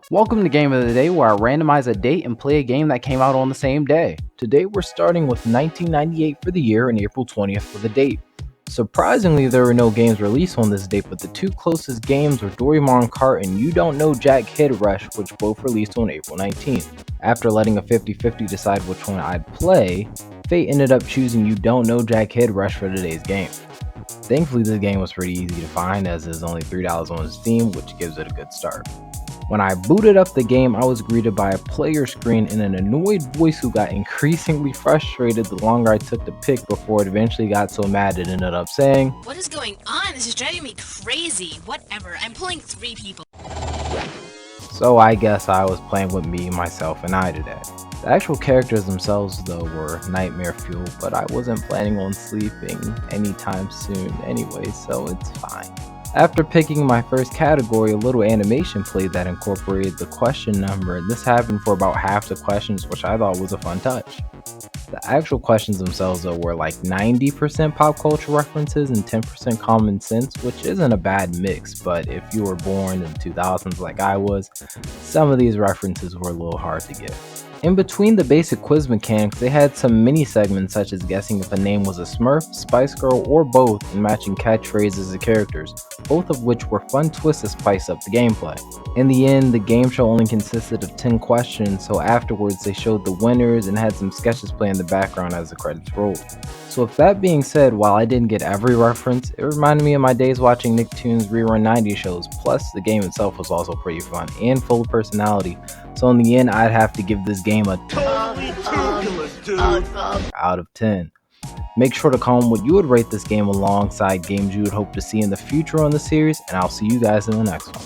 Welcome to Game of the Day, where I randomize a date and play a game that came out on the same day. Today we're starting with 1998 for the year and April 20th for the date. Surprisingly, there were no games released on this date, but the two closest games were Doraemon Kart and You Don't Know Jack Kid Rush, which both released on April 19th. After letting a 50-50 decide which one I'd play, Fate ended up choosing You Don't Know Jack Kid Rush for today's game. Thankfully, this game was pretty easy to find, as it's only $3 on Steam, which gives it a good start. When I booted up the game, I was greeted by a player screen and an annoyed voice who got increasingly frustrated the longer I took to pick before it eventually got so mad it ended up saying, "What is going on? This is driving me crazy. Whatever, I'm pulling 3 people." So I guess I was playing with me, myself, and I today. The actual characters themselves though were nightmare fuel, but I wasn't planning on sleeping anytime soon anyway, so it's fine. After picking my first category, a little animation played that incorporated the question number, and this happened for about half the questions, which I thought was a fun touch. The actual questions themselves though were like 90% pop culture references and 10% common sense, which isn't a bad mix, but if you were born in the 2000s like I was, some of these references were a little hard to get. In between the basic quiz mechanics, they had some mini segments such as guessing if a name was a Smurf, Spice Girl, or both, and matching catchphrases to characters, both of which were fun twists to spice up the gameplay. In the end, the game show only consisted of 10 questions, so afterwards they showed the winners and had some sketches play in the background as the credits rolled. So with that being said, while I didn't get every reference, it reminded me of my days watching Nicktoons rerun 90s shows, plus the game itself was also pretty fun and full of personality, so in the end I'd have to give this game a totally out of 10. Make sure to comment what you would rate this game alongside games you would hope to see in the future on the series, and I'll see you guys in the next one.